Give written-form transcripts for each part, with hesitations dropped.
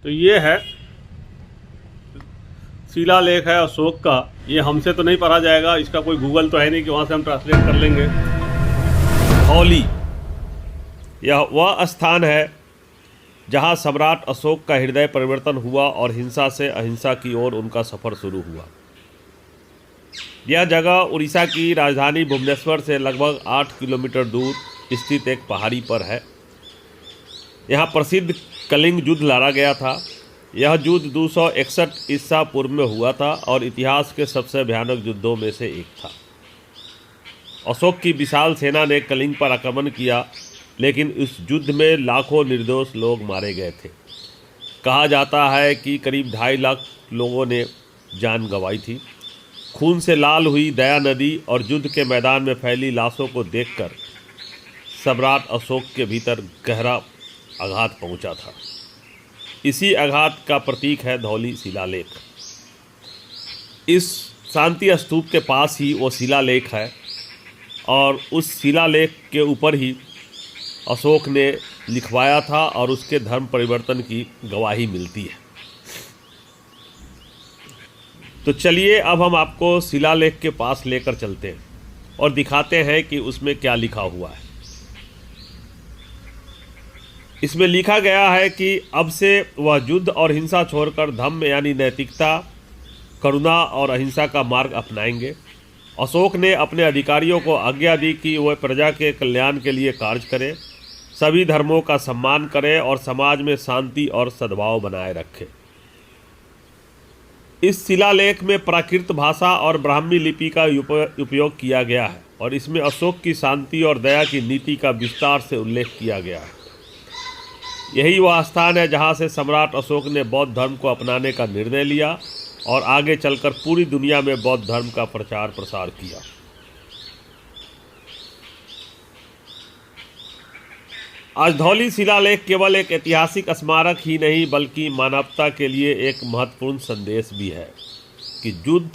तो ये है शिलालेख है अशोक का। ये हमसे तो नहीं पढ़ा जाएगा, इसका कोई गूगल तो है नहीं कि वहाँ से हम ट्रांसलेट कर लेंगे। धौली यह वह स्थान है जहाँ सम्राट अशोक का हृदय परिवर्तन हुआ और हिंसा से अहिंसा की ओर उनका सफ़र शुरू हुआ। यह जगह उड़ीसा की राजधानी भुवनेश्वर से लगभग 8 किलोमीटर दूर स्थित एक पहाड़ी पर है। यहाँ प्रसिद्ध कलिंग युद्ध लड़ा गया था। यह युद्ध 261 ईसा पूर्व में हुआ था और इतिहास के सबसे भयानक युद्धों में से एक था। अशोक की विशाल सेना ने कलिंग पर आक्रमण किया, लेकिन इस युद्ध में लाखों निर्दोष लोग मारे गए थे। कहा जाता है कि करीब 2.5 लाख लोगों ने जान गंवाई थी। खून से लाल हुई दया नदी और युद्ध के मैदान में फैली लाशों को देखकर सम्राट अशोक के भीतर गहरा आघात पहुंचा था। इसी आघात का प्रतीक है धौली शिलालेख। इस शांति स्तूप के पास ही वो शिलालेख है और उस शिलालेख के ऊपर ही अशोक ने लिखवाया था और उसके धर्म परिवर्तन की गवाही मिलती है। तो चलिए अब हम आपको शिलालेख के पास लेकर चलते हैं और दिखाते हैं कि उसमें क्या लिखा हुआ है। इसमें लिखा गया है कि अब से वह युद्ध और हिंसा छोड़कर धम्म यानी नैतिकता, करुणा और अहिंसा का मार्ग अपनाएंगे। अशोक ने अपने अधिकारियों को आज्ञा दी कि वह प्रजा के कल्याण के लिए कार्य करें, सभी धर्मों का सम्मान करें और समाज में शांति और सद्भाव बनाए रखें। इस शिलालेख में प्राकृत भाषा और ब्राह्मी लिपि का उपयोग किया गया है और इसमें अशोक की शांति और दया की नीति का विस्तार से उल्लेख किया गया है। यही वह स्थान है जहाँ से सम्राट अशोक ने बौद्ध धर्म को अपनाने का निर्णय लिया और आगे चलकर पूरी दुनिया में बौद्ध धर्म का प्रचार प्रसार किया। आज धौली शिलालेख केवल एक ऐतिहासिक स्मारक ही नहीं बल्कि मानवता के लिए एक महत्वपूर्ण संदेश भी है कि युद्ध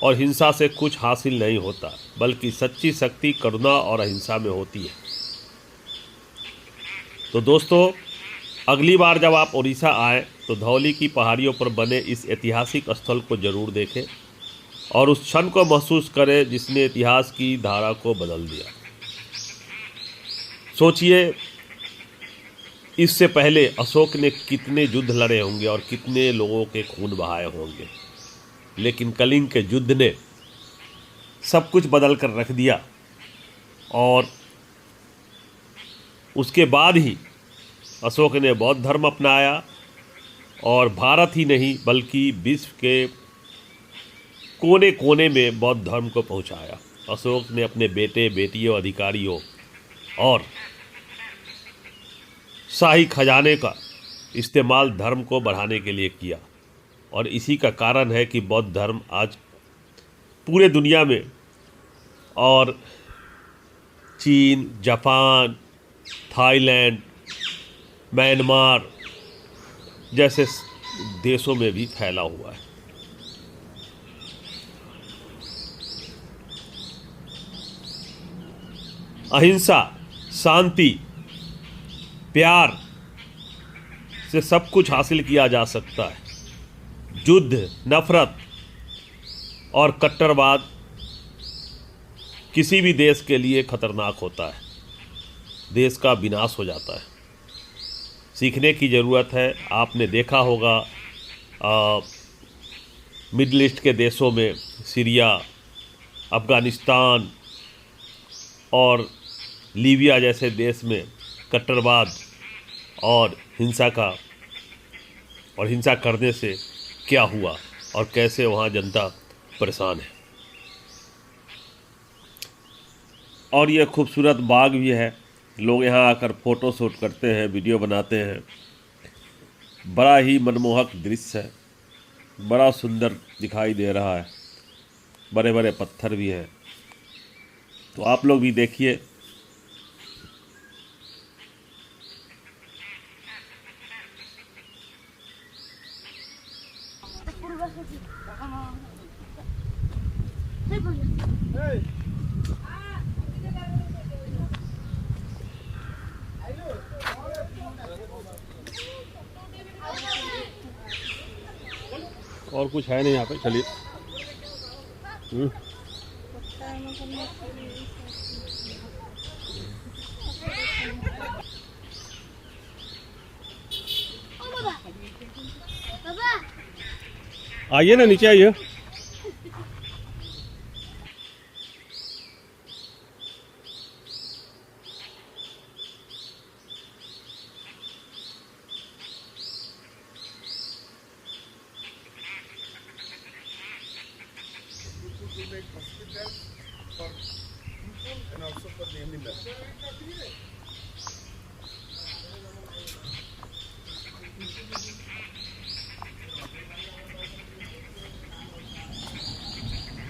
और हिंसा से कुछ हासिल नहीं होता, बल्कि सच्ची शक्ति करुणा और अहिंसा में होती है। तो दोस्तों, अगली बार जब आप उड़ीसा आएँ तो धौली की पहाड़ियों पर बने इस ऐतिहासिक स्थल को जरूर देखें और उस क्षण को महसूस करें जिसने इतिहास की धारा को बदल दिया। सोचिए, इससे पहले अशोक ने कितने युद्ध लड़े होंगे और कितने लोगों के खून बहाए होंगे, लेकिन कलिंग के युद्ध ने सब कुछ बदल कर रख दिया और उसके बाद ही अशोक ने बौद्ध धर्म अपनाया और भारत ही नहीं बल्कि विश्व के कोने कोने में बौद्ध धर्म को पहुंचाया। अशोक ने अपने बेटे बेटियों अधिकारियों और शाही खजाने का इस्तेमाल धर्म को बढ़ाने के लिए किया और इसी का कारण है कि बौद्ध धर्म आज पूरे दुनिया में और चीन, जापान, थाईलैंड, म्यांमार जैसे देशों में भी फैला हुआ है। अहिंसा, शांति, प्यार से सब कुछ हासिल किया जा सकता है। युद्ध, नफरत और कट्टरवाद किसी भी देश के लिए खतरनाक होता है, देश का विनाश हो जाता है। सीखने की ज़रूरत है। आपने देखा होगा मिडिल ईस्ट के देशों में, सीरिया, अफ़गानिस्तान और लीबिया जैसे देश में कट्टरवाद और हिंसा करने से क्या हुआ और कैसे वहाँ जनता परेशान है। और ये खूबसूरत बाग भी है, लोग यहाँ आकर फ़ोटो शूट करते हैं, वीडियो बनाते हैं। बड़ा ही मनमोहक दृश्य है, बड़ा सुंदर दिखाई दे रहा है। बड़े बड़े पत्थर भी हैं, तो आप लोग भी देखिए। और कुछ है नहीं यहाँ पे, चलिए। आइए ना, नीचे आइए।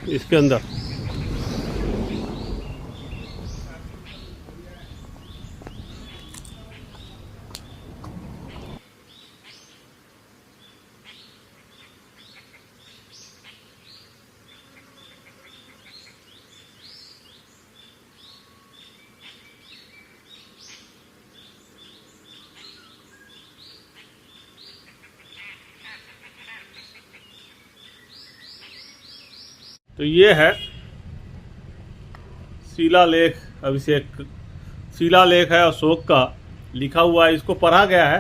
इसके अंदर तो ये है शिलालेख अभिषेक, शिलालेख है अशोक का, लिखा हुआ है। इसको पढ़ा गया है,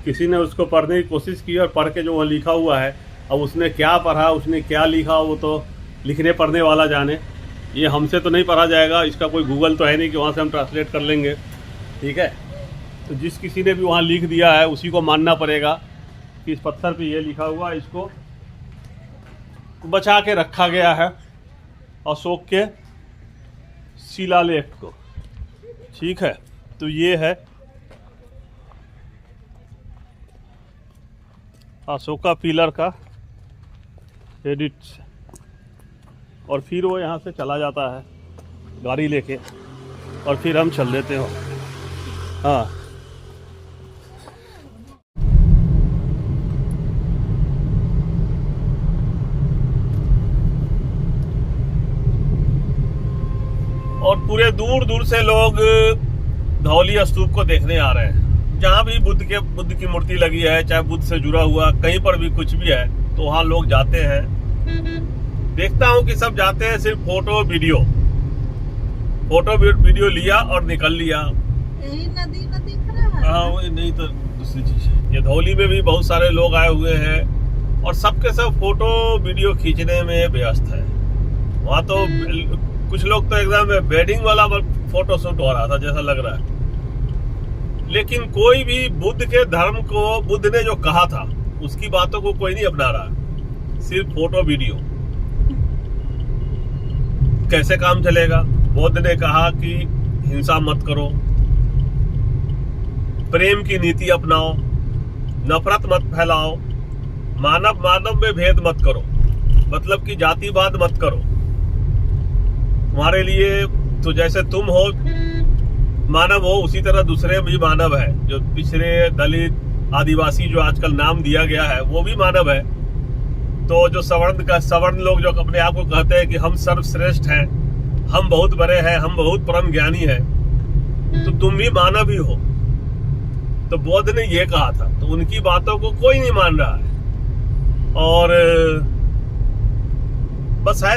किसी ने उसको पढ़ने की कोशिश की और पढ़ के जो वह लिखा हुआ है, अब उसने क्या पढ़ा, उसने क्या लिखा, वो तो लिखने पढ़ने वाला जाने। ये हमसे तो नहीं पढ़ा जाएगा, इसका कोई गूगल तो है नहीं कि वहाँ से हम ट्रांसलेट कर लेंगे, ठीक है। तो जिस किसी ने भी वहाँ लिख दिया है उसी को मानना पड़ेगा कि इस पत्थर पे ये लिखा हुआ, इसको बचा के रखा गया है अशोक के शिलालेख को, ठीक है। तो ये है अशोका पिलर का एडिट, और फिर वो यहाँ से चला जाता है गाड़ी लेके, और फिर हम चल देते हो। हाँ, और पूरे दूर दूर से लोग धौली स्तूप को देखने आ रहे हैं। जहाँ भी बुद्ध की मूर्ति लगी है, चाहे बुद्ध से जुड़ा हुआ कहीं पर भी कुछ भी है, तो वहाँ लोग जाते हैं। देखता हूँ कि सब जाते हैं सिर्फ फोटो वीडियो लिया और निकल लिया। यही नदी में दिख रहा है। हाँ, वही नहीं तो दूसरी चीज है। ये धौली में भी बहुत सारे लोग आए हुए हैं और सबके सब फोटो वीडियो खींचने में व्यस्त है। वहाँ तो कुछ लोग तो एकदम वेडिंग वाला फोटो शूट हो रहा था जैसा लग रहा है। लेकिन कोई भी बुद्ध के धर्म को, बुद्ध ने जो कहा था उसकी बातों को कोई नहीं अपना रहा, सिर्फ फोटो वीडियो। कैसे काम चलेगा? बुद्ध ने कहा कि हिंसा मत करो, प्रेम की नीति अपनाओ, नफरत मत फैलाओ, मानव में भेद मत करो, मतलब कि जातिवाद मत करो। तुम्हारे लिए तो जैसे तुम हो मानव हो, उसी तरह दूसरे भी मानव है। जो पिछड़े, दलित, आदिवासी जो आजकल नाम दिया गया है वो भी मानव है। तो जो सवर्ण लोग जो अपने आप को कहते हैं कि हम सर्वश्रेष्ठ हैं, हम बहुत बड़े हैं, हम बहुत परम ज्ञानी हैं, तो तुम भी मानव ही हो। तो बुद्ध ने ये कहा था, तो उनकी बातों को कोई नहीं मान रहा है। और बस है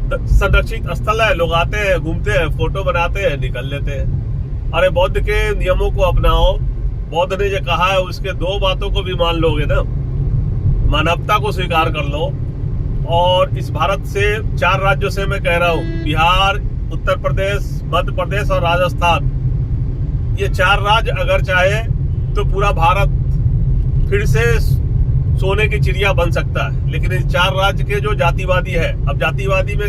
संरक्षित स्थल है, लोग आते हैं, घूमते हैं, फोटो बनाते हैं, निकल लेते हैं। अरे बुद्ध के नियमों को अपनाओ। बुद्ध ने जो कहा है उसके दो बातों को भी मान लोगे ना, मानवता को स्वीकार कर लो। और इस भारत से 4 राज्यों से मैं कह रहा हूँ, बिहार, उत्तर प्रदेश, मध्य प्रदेश और राजस्थान, ये 4 राज्य अगर चाहे तो पूरा भारत फिर से सोने की चिड़िया बन सकता है। लेकिन इन 4 राज्य के जो जातिवादी है, अब जातिवादी में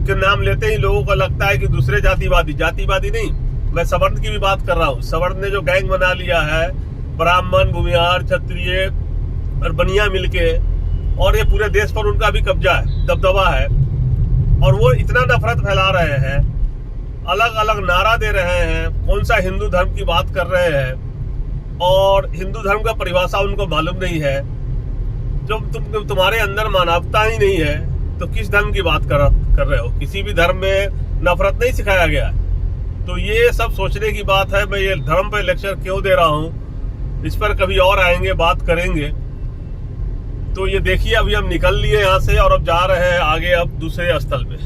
के नाम लेते ही लोगों को लगता है कि दूसरे जातिवादी नहीं, मैं सवर्ण की भी बात कर रहा हूँ। सवर्ण ने जो गैंग बना लिया है, ब्राह्मण, भूमिहार, क्षत्रिय और बनिया मिलके, और ये पूरे देश पर उनका भी कब्जा है, दबदबा है। और वो इतना नफरत फैला रहे हैं, अलग अलग नारा दे रहे हैं, कौन सा हिंदू धर्म की बात कर रहे हैं, और हिंदू धर्म का परिभाषा उनको मालूम नहीं है। जब तुम्हारे अंदर मानवता ही नहीं है तो किस धर्म की बात कर रहे हो? किसी भी धर्म में नफरत नहीं सिखाया गया। तो ये सब सोचने की बात है। मैं ये धर्म पे लेक्चर क्यों दे रहा हूँ, इस पर कभी और आएंगे, बात करेंगे। तो ये देखिए अभी हम निकल लिए यहाँ से और अब जा रहे हैं आगे अब दूसरे स्थल पे।